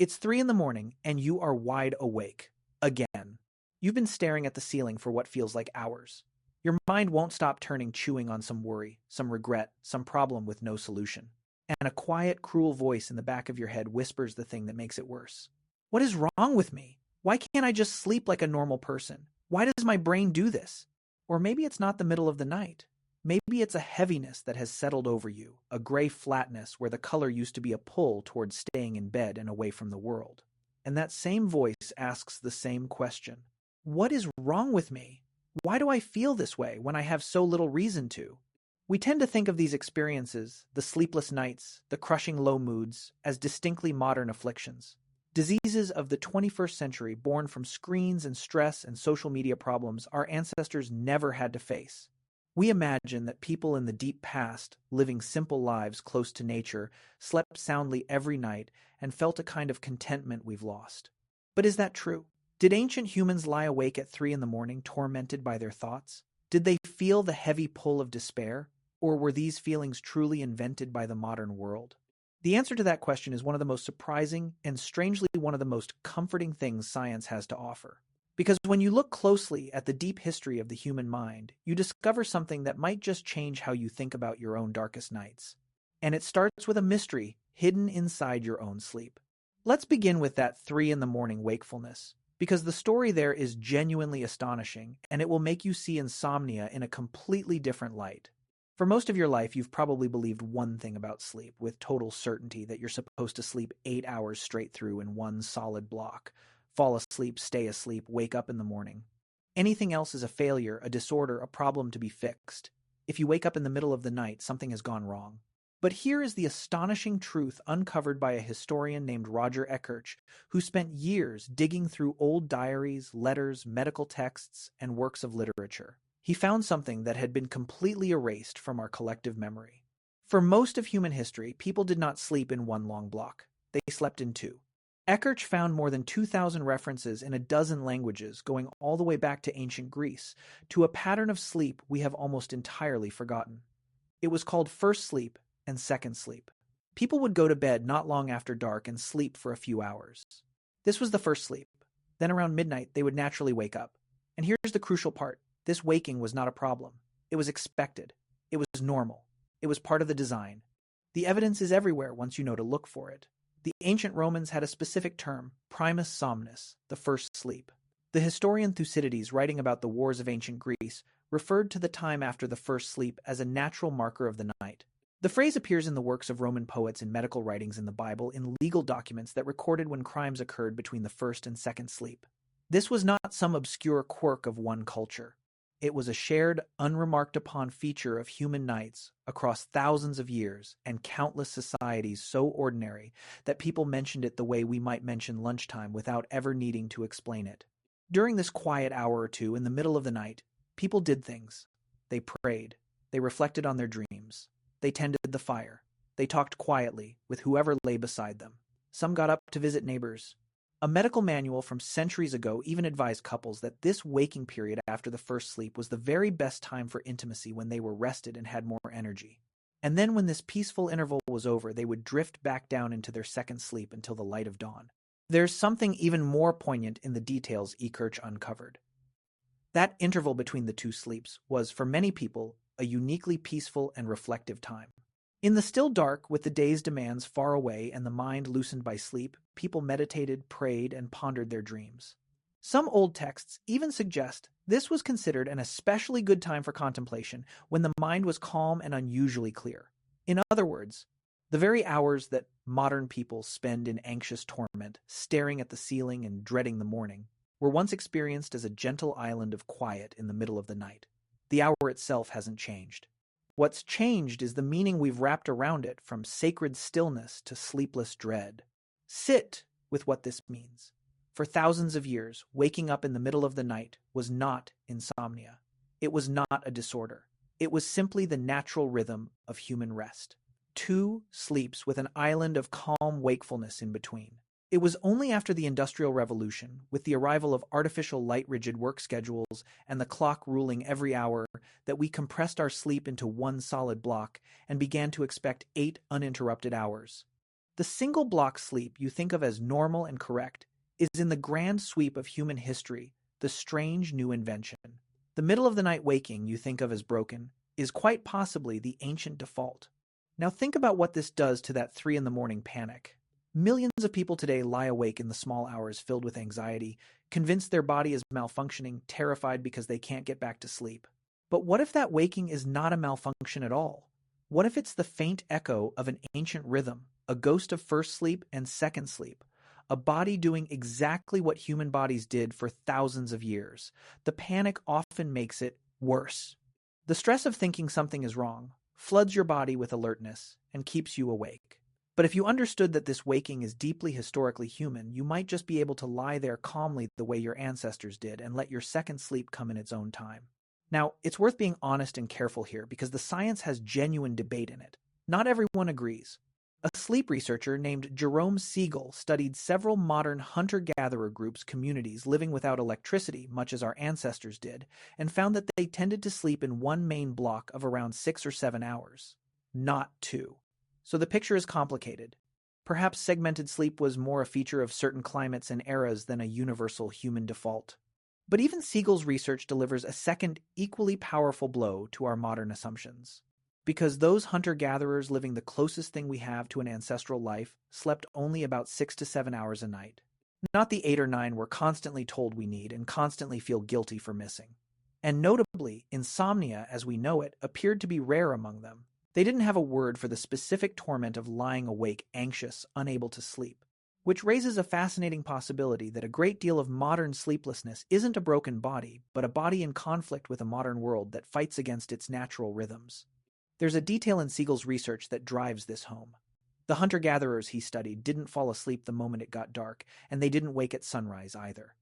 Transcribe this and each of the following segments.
It's 3 in the morning and you are wide awake. Again. You've been staring at the ceiling for what feels like hours. Your mind won't stop turning, chewing on some worry, some regret, some problem with no solution. And a quiet, cruel voice in the back of your head whispers the thing that makes it worse. What is wrong with me? Why can't I just sleep like a normal person? Why does my brain do this? Or maybe it's not the middle of the night. Maybe it's a heaviness that has settled over you, a gray flatness where the color used to be a pull towards staying in bed and away from the world. And that same voice asks the same question. What is wrong with me? Why do I feel this way when I have so little reason to? We tend to think of these experiences, the sleepless nights, the crushing low moods, as distinctly modern afflictions. Diseases of the 21st century born from screens and stress and social media problems our ancestors never had to face. We imagine that people in the deep past, living simple lives close to nature, slept soundly every night and felt a kind of contentment we've lost. But is that true? Did ancient humans lie awake at 3 in the morning, tormented by their thoughts? Did they feel the heavy pull of despair? Or were these feelings truly invented by the modern world? The answer to that question is one of the most surprising and strangely one of the most comforting things science has to offer. Because when you look closely at the deep history of the human mind, you discover something that might just change how you think about your own darkest nights. And it starts with a mystery hidden inside your own sleep. Let's begin with that 3 in the morning wakefulness, because the story there is genuinely astonishing, and it will make you see insomnia in a completely different light. For most of your life, you've probably believed one thing about sleep, with total certainty that you're supposed to sleep 8 hours straight through in one solid block. Fall asleep, stay asleep, wake up in the morning. Anything else is a failure, a disorder, a problem to be fixed. If you wake up in the middle of the night, something has gone wrong. But here is the astonishing truth uncovered by a historian named Roger Ekirch, who spent years digging through old diaries, letters, medical texts, and works of literature. He found something that had been completely erased from our collective memory. For most of human history, people did not sleep in one long block. They slept in two. Ekirch found more than 2,000 references in a dozen languages, going all the way back to ancient Greece, to a pattern of sleep we have almost entirely forgotten. It was called first sleep and second sleep. People would go to bed not long after dark and sleep for a few hours. This was the first sleep. Then around midnight, they would naturally wake up. And here's the crucial part. This waking was not a problem. It was expected. It was normal. It was part of the design. The evidence is everywhere once you know to look for it. The ancient Romans had a specific term, primus somnus, the first sleep. The historian Thucydides, writing about the wars of ancient Greece, referred to the time after the first sleep as a natural marker of the night. The phrase appears in the works of Roman poets and medical writings in the Bible, in legal documents that recorded when crimes occurred between the first and second sleep. This was not some obscure quirk of one culture. It was a shared, unremarked-upon feature of human nights across thousands of years and countless societies so ordinary that people mentioned it the way we might mention lunchtime without ever needing to explain it. During this quiet hour or two in the middle of the night, people did things. They prayed. They reflected on their dreams. They tended the fire. They talked quietly with whoever lay beside them. Some got up to visit neighbors. A medical manual from centuries ago even advised couples that this waking period after the first sleep was the very best time for intimacy, when they were rested and had more energy. And then when this peaceful interval was over, they would drift back down into their second sleep until the light of dawn. There's something even more poignant in the details Ekirch uncovered. That interval between the two sleeps was, for many people, a uniquely peaceful and reflective time. In the still dark, with the day's demands far away and the mind loosened by sleep, people meditated, prayed, and pondered their dreams. Some old texts even suggest this was considered an especially good time for contemplation, when the mind was calm and unusually clear. In other words, the very hours that modern people spend in anxious torment, staring at the ceiling and dreading the morning, were once experienced as a gentle island of quiet in the middle of the night. The hour itself hasn't changed. What's changed is the meaning we've wrapped around it, from sacred stillness to sleepless dread. Sit with what this means. For thousands of years, waking up in the middle of the night was not insomnia. It was not a disorder. It was simply the natural rhythm of human rest. 2 sleeps with an island of calm wakefulness in between. It was only after the Industrial Revolution, with the arrival of artificial light-rigid work schedules and the clock ruling every hour, that we compressed our sleep into one solid block and began to expect 8 uninterrupted hours. The The single block sleep you think of as normal and correct is in the grand sweep of human history, the strange new invention. The middle of the night waking you think of as broken is quite possibly the ancient default. Now think about what this does to that 3 in the morning panic. Millions of people today lie awake in the small hours filled with anxiety, convinced their body is malfunctioning, terrified because they can't get back to sleep. But what if that waking is not a malfunction at all? What if it's the faint echo of an ancient rhythm, a ghost of first sleep and second sleep, a body doing exactly what human bodies did for thousands of years? The panic often makes it worse. The stress of thinking something is wrong floods your body with alertness and keeps you awake. But if you understood that this waking is deeply historically human, you might just be able to lie there calmly the way your ancestors did and let your second sleep come in its own time. Now, it's worth being honest and careful here because the science has genuine debate in it. Not everyone agrees. A sleep researcher named Jerome Siegel studied several modern hunter-gatherer groups' communities living without electricity, much as our ancestors did, and found that they tended to sleep in one main block of around 6 or 7 hours, not 2. So the picture is complicated. Perhaps segmented sleep was more a feature of certain climates and eras than a universal human default. But even Siegel's research delivers a second, equally powerful blow to our modern assumptions. Because those hunter-gatherers living the closest thing we have to an ancestral life slept only about 6 to 7 hours a night. Not the 8 or 9 we're constantly told we need and constantly feel guilty for missing. And notably, insomnia, as we know it, appeared to be rare among them. They didn't have a word for the specific torment of lying awake, anxious, unable to sleep. Which raises a fascinating possibility that a great deal of modern sleeplessness isn't a broken body, but a body in conflict with a modern world that fights against its natural rhythms. There's a detail in Siegel's research that drives this home. The hunter-gatherers he studied didn't fall asleep the moment it got dark, and they didn't wake at sunrise either.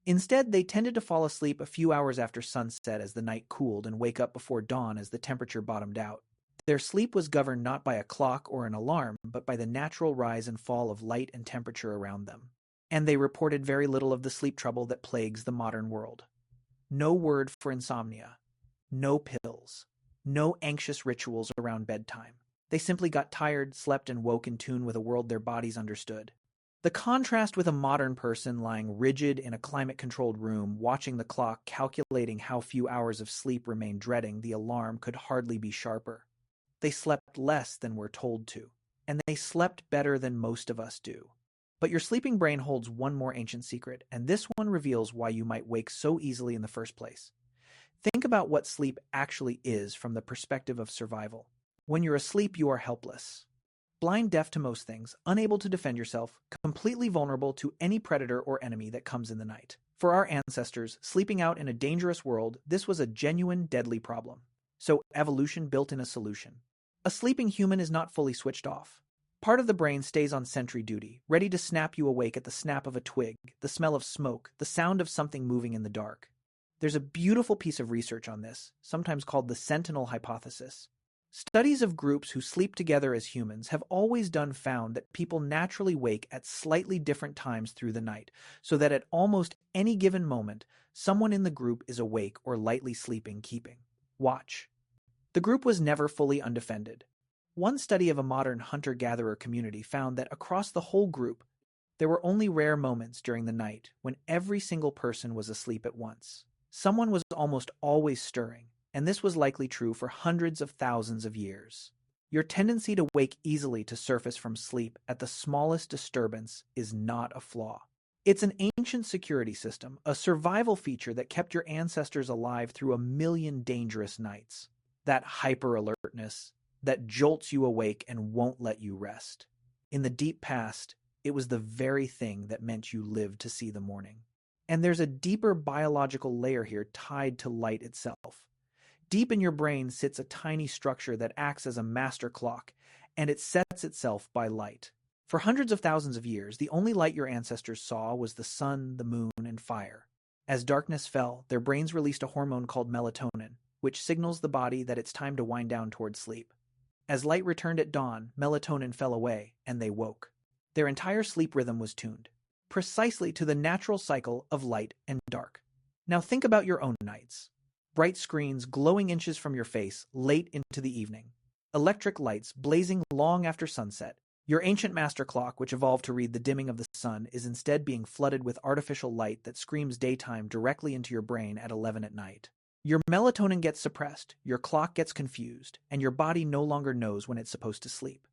Instead, they tended to fall asleep a few hours after sunset as the night cooled and wake up before dawn as the temperature bottomed out. Their sleep was governed not by a clock or an alarm, but by the natural rise and fall of light and temperature around them. And they reported very little of the sleep trouble that plagues the modern world. No word for insomnia. No pills. No anxious rituals around bedtime. They simply got tired, slept, and woke in tune with a world their bodies understood. The contrast with a modern person lying rigid in a climate-controlled room, watching the clock, calculating how few hours of sleep remain, dreading the alarm, could hardly be sharper. They slept less than we're told to, and they slept better than most of us do. But your sleeping brain holds one more ancient secret, and this one reveals why you might wake so easily in the first place. Think about what sleep actually is from the perspective of survival. When you're asleep, you are helpless. Blind, deaf to most things, unable to defend yourself, completely vulnerable to any predator or enemy that comes in the night. For our ancestors, sleeping out in a dangerous world, this was a genuine, deadly problem. So evolution built in a solution. A sleeping human is not fully switched off. Part of the brain stays on sentry duty, ready to snap you awake at the snap of a twig, the smell of smoke, the sound of something moving in the dark. There's a beautiful piece of research on this, sometimes called the Sentinel Hypothesis. Studies of groups who sleep together as humans have always found that people naturally wake at slightly different times through the night, so that at almost any given moment, someone in the group is awake or lightly sleeping, keeping watch. The group was never fully undefended. One study of a modern hunter-gatherer community found that across the whole group, there were only rare moments during the night when every single person was asleep at once. Someone was almost always stirring, and this was likely true for hundreds of thousands of years. Your tendency to wake easily to surface from sleep at the smallest disturbance is not a flaw. It's an ancient security system, a survival feature that kept your ancestors alive through a million dangerous nights. That hyper-alertness that jolts you awake and won't let you rest. In the deep past, it was the very thing that meant you lived to see the morning. And there's a deeper biological layer here tied to light itself. Deep in your brain sits a tiny structure that acts as a master clock, and it sets itself by light. For hundreds of thousands of years, the only light your ancestors saw was the sun, the moon, and fire. As darkness fell, their brains released a hormone called melatonin, which signals the body that it's time to wind down towards sleep. As light returned at dawn, melatonin fell away, and they woke. Their entire sleep rhythm was tuned, precisely to the natural cycle of light and dark. Now think about your own nights. Bright screens glowing inches from your face late into the evening. Electric lights blazing long after sunset, Your ancient master clock, which evolved to read the dimming of the sun, is instead being flooded with artificial light that screams daytime directly into your brain at 11 at night. Your melatonin gets suppressed, your clock gets confused, and your body no longer knows when it's supposed to sleep.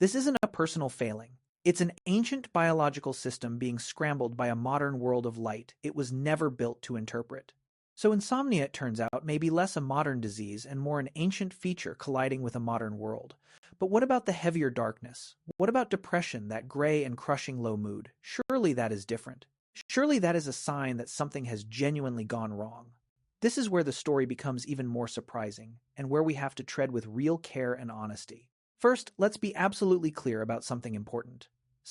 This isn't a personal failing. It's an ancient biological system being scrambled by a modern world of light it was never built to interpret. So insomnia, it turns out, may be less a modern disease and more an ancient feature colliding with a modern world. But what about the heavier darkness? What about depression, that gray and crushing low mood? Surely that is different. Surely that is a sign that something has genuinely gone wrong. This is where the story becomes even more surprising, and where we have to tread with real care and honesty. First, let's be absolutely clear about something important.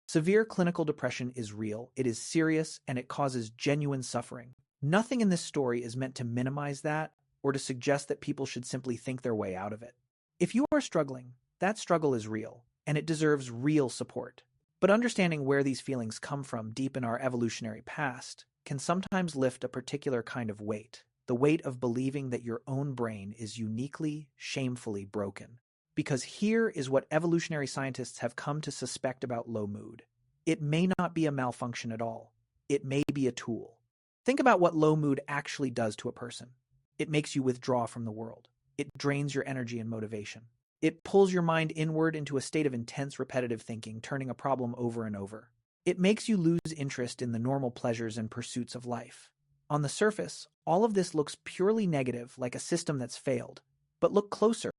Severe clinical depression is real, it is serious, and it causes genuine suffering. Nothing in this story is meant to minimize that or to suggest that people should simply think their way out of it. If you are struggling, that struggle is real, and it deserves real support. But understanding where these feelings come from deep in our evolutionary past can sometimes lift a particular kind of weight, the weight of believing that your own brain is uniquely, shamefully broken. Because here is what evolutionary scientists have come to suspect about low mood. It may not be a malfunction at all. It may be a tool. Think about what low mood actually does to a person. It makes you withdraw from the world. It drains your energy and motivation. It pulls your mind inward into a state of intense repetitive thinking, turning a problem over and over. It makes you lose interest in the normal pleasures and pursuits of life. On the surface, all of this looks purely negative, like a system that's failed. But look closer,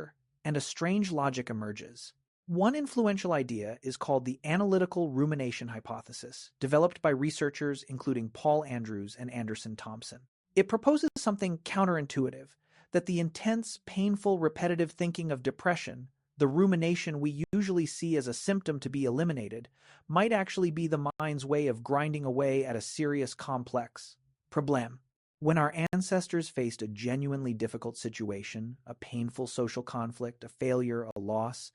and a strange logic emerges. One influential idea is called the analytical rumination hypothesis, developed by researchers including Paul Andrews and Anderson Thompson. It proposes something counterintuitive, that the intense, painful, repetitive thinking of depression, the rumination we usually see as a symptom to be eliminated, might actually be the mind's way of grinding away at a serious, complex problem. When our ancestors faced a genuinely difficult situation, a painful social conflict, a failure, a loss,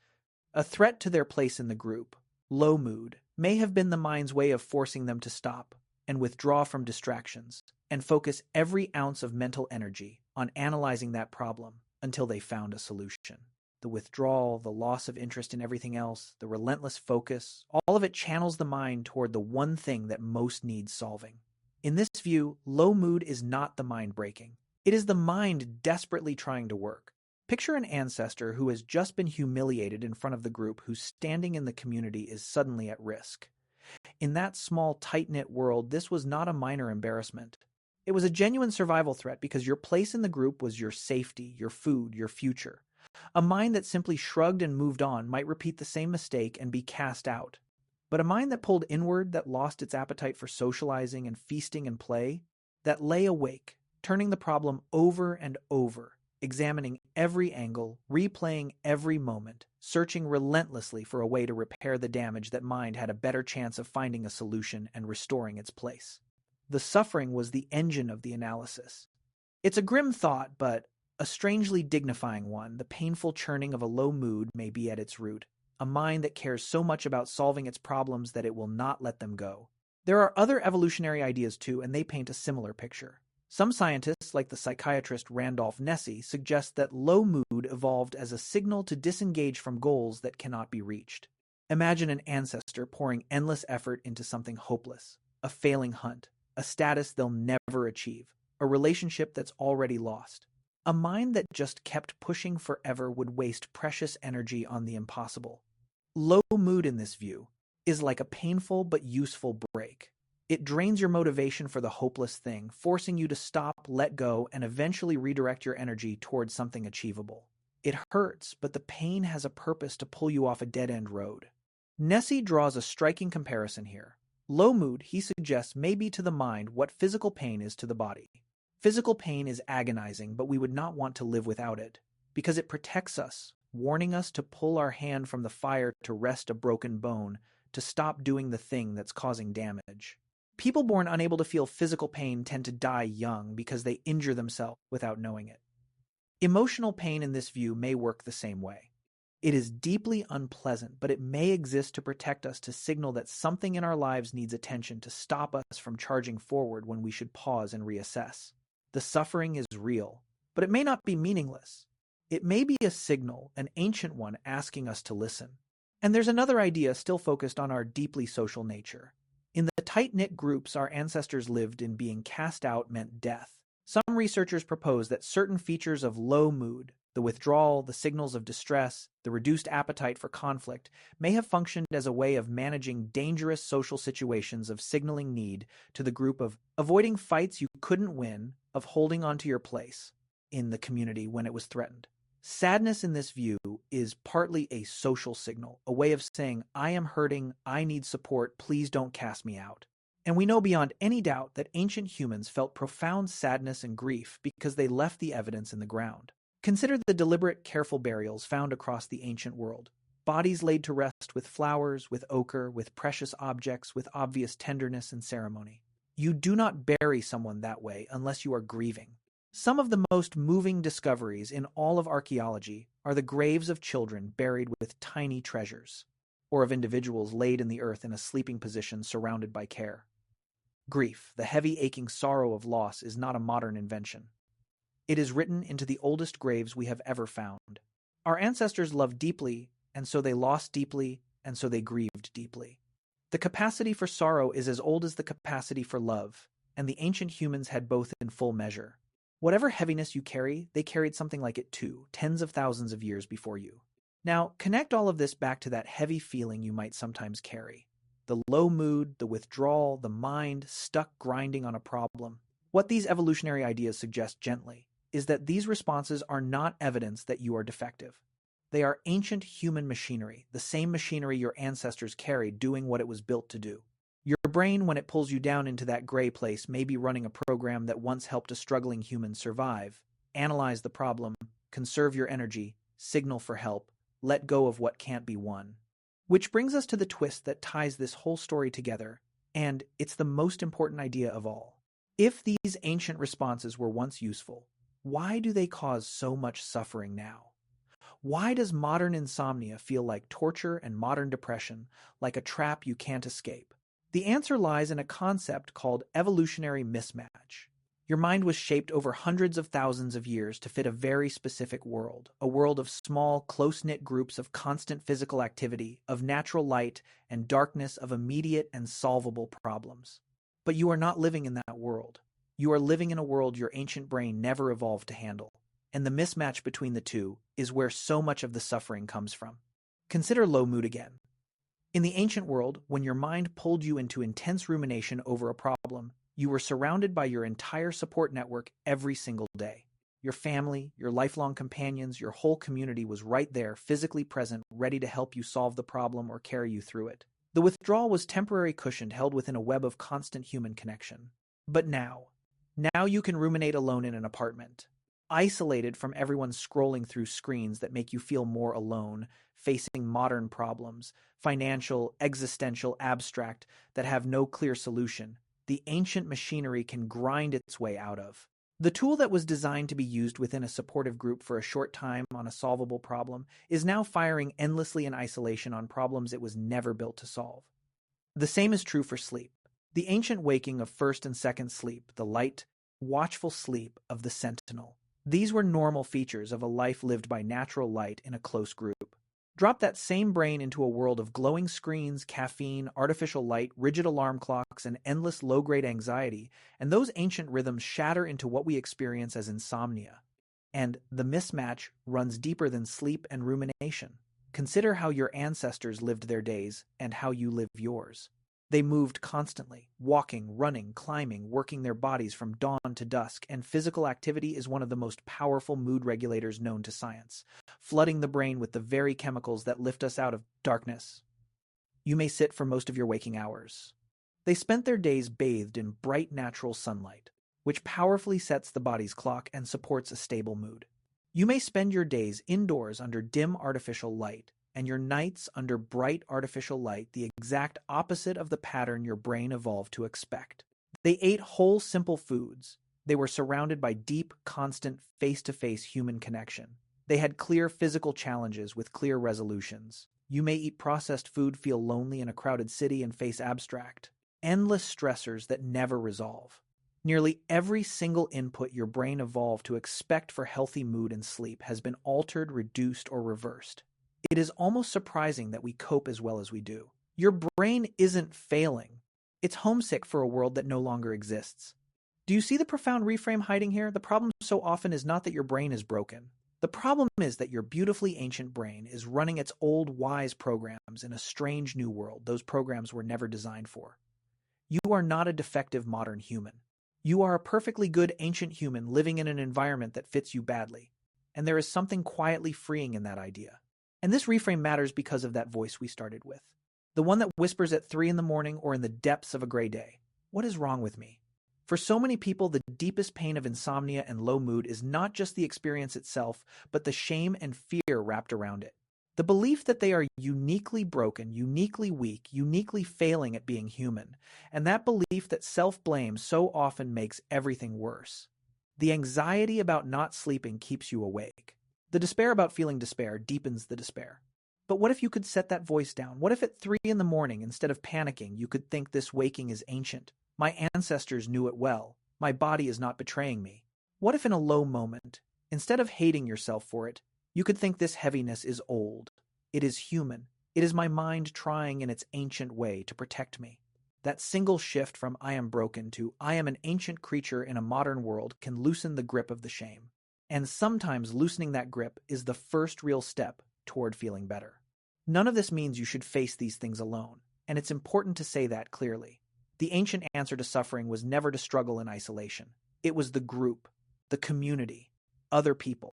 a threat to their place in the group, low mood may have been the mind's way of forcing them to stop and withdraw from distractions and focus every ounce of mental energy on analyzing that problem until they found a solution. The withdrawal, the loss of interest in everything else, the relentless focus, all of it channels the mind toward the one thing that most needs solving. In this view, low mood is not the mind breaking. It is the mind desperately trying to work. Picture an ancestor who has just been humiliated in front of the group whose standing in the community is suddenly at risk. In that small, tight-knit world, this was not a minor embarrassment. It was a genuine survival threat because your place in the group was your safety, your food, your future. A mind that simply shrugged and moved on might repeat the same mistake and be cast out. But a mind that pulled inward, that lost its appetite for socializing and feasting and play, that lay awake, turning the problem over and over, examining every angle, replaying every moment, searching relentlessly for a way to repair the damage, that mind had a better chance of finding a solution and restoring its place. The suffering was the engine of the analysis. It's a grim thought, but a strangely dignifying one. The painful churning of a low mood may be at its root. A mind that cares so much about solving its problems that it will not let them go. There are other evolutionary ideas too, and they paint a similar picture. Some scientists, like the psychiatrist Randolph Nesse, suggest that low mood evolved as a signal to disengage from goals that cannot be reached. Imagine an ancestor pouring endless effort into something hopeless, a failing hunt, a status they'll never achieve, a relationship that's already lost. A mind that just kept pushing forever would waste precious energy on the impossible. Low mood in this view is like a painful but useful break. It drains your motivation for the hopeless thing, forcing you to stop, let go, and eventually redirect your energy towards something achievable. It hurts, but the pain has a purpose to pull you off a dead-end road. Nesse draws a striking comparison here. Low mood, he suggests, may be to the mind what physical pain is to the body. Physical pain is agonizing, but we would not want to live without it, because it protects us, warning us to pull our hand from the fire, to rest a broken bone, to stop doing the thing that's causing damage. People born unable to feel physical pain tend to die young because they injure themselves without knowing it. Emotional pain in this view may work the same way. It is deeply unpleasant, but it may exist to protect us, to signal that something in our lives needs attention, to stop us from charging forward when we should pause and reassess. The suffering is real, but it may not be meaningless. It may be a signal, an ancient one, asking us to listen. And there's another idea still focused on our deeply social nature. In the tight-knit groups our ancestors lived in, being cast out meant death. Some researchers propose that certain features of low mood, the withdrawal, the signals of distress, the reduced appetite for conflict, may have functioned as a way of managing dangerous social situations, of signaling need to the group, of avoiding fights you couldn't win, of holding on to your place in the community when it was threatened. Sadness in this view is partly a social signal, a way of saying, I am hurting, I need support, please don't cast me out. And we know beyond any doubt that ancient humans felt profound sadness and grief because they left the evidence in the ground. Consider the deliberate, careful burials found across the ancient world. Bodies laid to rest with flowers, with ochre, with precious objects, with obvious tenderness and ceremony. You do not bury someone that way unless you are grieving. Some of the most moving discoveries in all of archaeology are the graves of children buried with tiny treasures, or of individuals laid in the earth in a sleeping position surrounded by care. Grief, the heavy, aching sorrow of loss, is not a modern invention. It is written into the oldest graves we have ever found. Our ancestors loved deeply, and so they lost deeply, and so they grieved deeply. The capacity for sorrow is as old as the capacity for love, and the ancient humans had both in full measure. Whatever heaviness you carry, they carried something like it too, tens of thousands of years before you. Now, connect all of this back to that heavy feeling you might sometimes carry. The low mood, the withdrawal, the mind stuck grinding on a problem. What these evolutionary ideas suggest gently is that these responses are not evidence that you are defective. They are ancient human machinery, the same machinery your ancestors carried, doing what it was built to do. Your brain, when it pulls you down into that gray place, may be running a program that once helped a struggling human survive. Analyze the problem, conserve your energy, signal for help, let go of what can't be won. Which brings us to the twist that ties this whole story together, and it's the most important idea of all. If these ancient responses were once useful, why do they cause so much suffering now? Why does modern insomnia feel like torture and modern depression like a trap you can't escape? The answer lies in a concept called evolutionary mismatch. Your mind was shaped over hundreds of thousands of years to fit a very specific world, a world of small, close-knit groups of constant physical activity, of natural light and darkness, of immediate and solvable problems. But you are not living in that world. You are living in a world your ancient brain never evolved to handle. And the mismatch between the two is where so much of the suffering comes from. Consider low mood again. In the ancient world, when your mind pulled you into intense rumination over a problem, you were surrounded by your entire support network every single day. Your family, your lifelong companions, your whole community was right there, physically present, ready to help you solve the problem or carry you through it. The withdrawal was temporary, cushioned, held within a web of constant human connection. But now you can ruminate alone in an apartment, isolated from everyone, scrolling through screens that make you feel more alone, facing modern problems, financial, existential, abstract, that have no clear solution. The ancient machinery can grind its way out of. The tool that was designed to be used within a supportive group for a short time on a solvable problem is now firing endlessly in isolation on problems it was never built to solve. The same is true for sleep. The ancient waking of first and second sleep, the light, watchful sleep of the sentinel. These were normal features of a life lived by natural light in a close group. Drop that same brain into a world of glowing screens, caffeine, artificial light, rigid alarm clocks, and endless low-grade anxiety, and those ancient rhythms shatter into what we experience as insomnia. And the mismatch runs deeper than sleep and rumination. Consider how your ancestors lived their days and how you live yours. They moved constantly, walking, running, climbing, working their bodies from dawn to dusk, and physical activity is one of the most powerful mood regulators known to science, flooding the brain with the very chemicals that lift us out of darkness. You may sit for most of your waking hours. They spent their days bathed in bright natural sunlight, which powerfully sets the body's clock and supports a stable mood. You may spend your days indoors under dim artificial light, and your nights under bright artificial light, the exact opposite of the pattern your brain evolved to expect. They ate whole, simple foods. They were surrounded by deep, constant, face-to-face human connection. They had clear physical challenges with clear resolutions. You may eat processed food, feel lonely in a crowded city, and face abstract, endless stressors that never resolve. Nearly every single input your brain evolved to expect for healthy mood and sleep has been altered, reduced, or reversed. It is almost surprising that we cope as well as we do. Your brain isn't failing. It's homesick for a world that no longer exists. Do you see the profound reframe hiding here? The problem so often is not that your brain is broken. The problem is that your beautifully ancient brain is running its old wise programs in a strange new world those programs were never designed for. You are not a defective modern human. You are a perfectly good ancient human living in an environment that fits you badly. And there is something quietly freeing in that idea. And this reframe matters because of that voice we started with. The one that whispers at 3 in the morning or in the depths of a gray day. What is wrong with me? For so many people, the deepest pain of insomnia and low mood is not just the experience itself, but the shame and fear wrapped around it. The belief that they are uniquely broken, uniquely weak, uniquely failing at being human, and that belief that self-blame so often makes everything worse. The anxiety about not sleeping keeps you awake. The despair about feeling despair deepens the despair. But what if you could set that voice down? What if at 3 in the morning, instead of panicking, you could think this waking is ancient? My ancestors knew it well. My body is not betraying me. What if in a low moment, instead of hating yourself for it, you could think this heaviness is old. It is human. It is my mind trying in its ancient way to protect me. That single shift from I am broken to I am an ancient creature in a modern world can loosen the grip of the shame. And sometimes loosening that grip is the first real step toward feeling better. None of this means you should face these things alone, and it's important to say that clearly. The ancient answer to suffering was never to struggle in isolation. It was the group, the community, other people.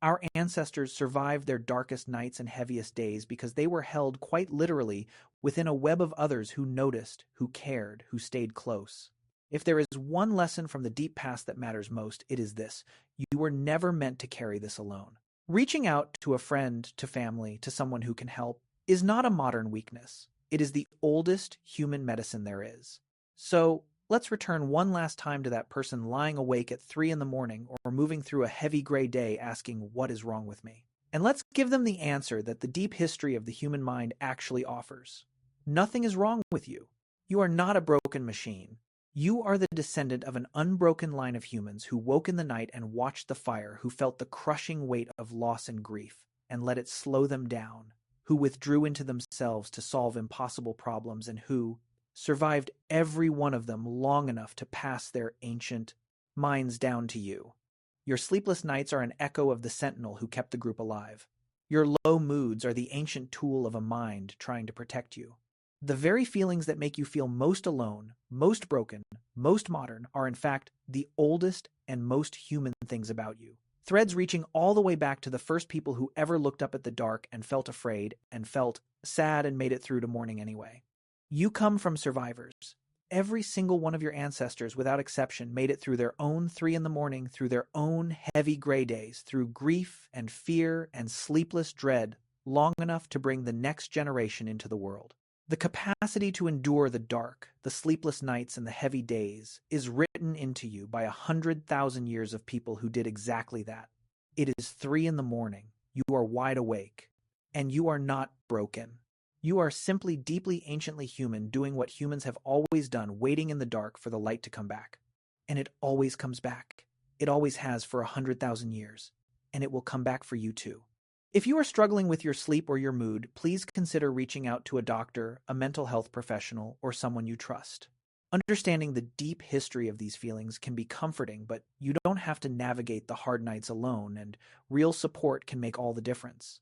Our ancestors survived their darkest nights and heaviest days because they were held quite literally within a web of others who noticed, who cared, who stayed close. If there is one lesson from the deep past that matters most, it is this: you were never meant to carry this alone. Reaching out to a friend, to family, to someone who can help is not a modern weakness. It is the oldest human medicine there is. So let's return one last time to that person lying awake at 3 in the morning or moving through a heavy gray day asking, what is wrong with me? And let's give them the answer that the deep history of the human mind actually offers. Nothing is wrong with you. You are not a broken machine. You are the descendant of an unbroken line of humans who woke in the night and watched the fire, who felt the crushing weight of loss and grief and let it slow them down, who withdrew into themselves to solve impossible problems, and who survived every one of them long enough to pass their ancient minds down to you. Your sleepless nights are an echo of the sentinel who kept the group alive. Your low moods are the ancient tool of a mind trying to protect you. The very feelings that make you feel most alone, most broken, most modern are in fact the oldest and most human things about you. Threads reaching all the way back to the first people who ever looked up at the dark and felt afraid and felt sad and made it through to morning anyway. You come from survivors. Every single one of your ancestors, without exception, made it through their own 3 in the morning, through their own heavy gray days, through grief and fear and sleepless dread, long enough to bring the next generation into the world. The capacity to endure the dark, the sleepless nights, and the heavy days is written into you by 100,000 years of people who did exactly that. It is 3 in the morning. You are wide awake. And you are not broken. You are simply deeply anciently human, doing what humans have always done, waiting in the dark for the light to come back. And it always comes back. It always has for 100,000 years. And it will come back for you too. If you are struggling with your sleep or your mood, please consider reaching out to a doctor, a mental health professional, or someone you trust. Understanding the deep history of these feelings can be comforting, but you don't have to navigate the hard nights alone, and real support can make all the difference.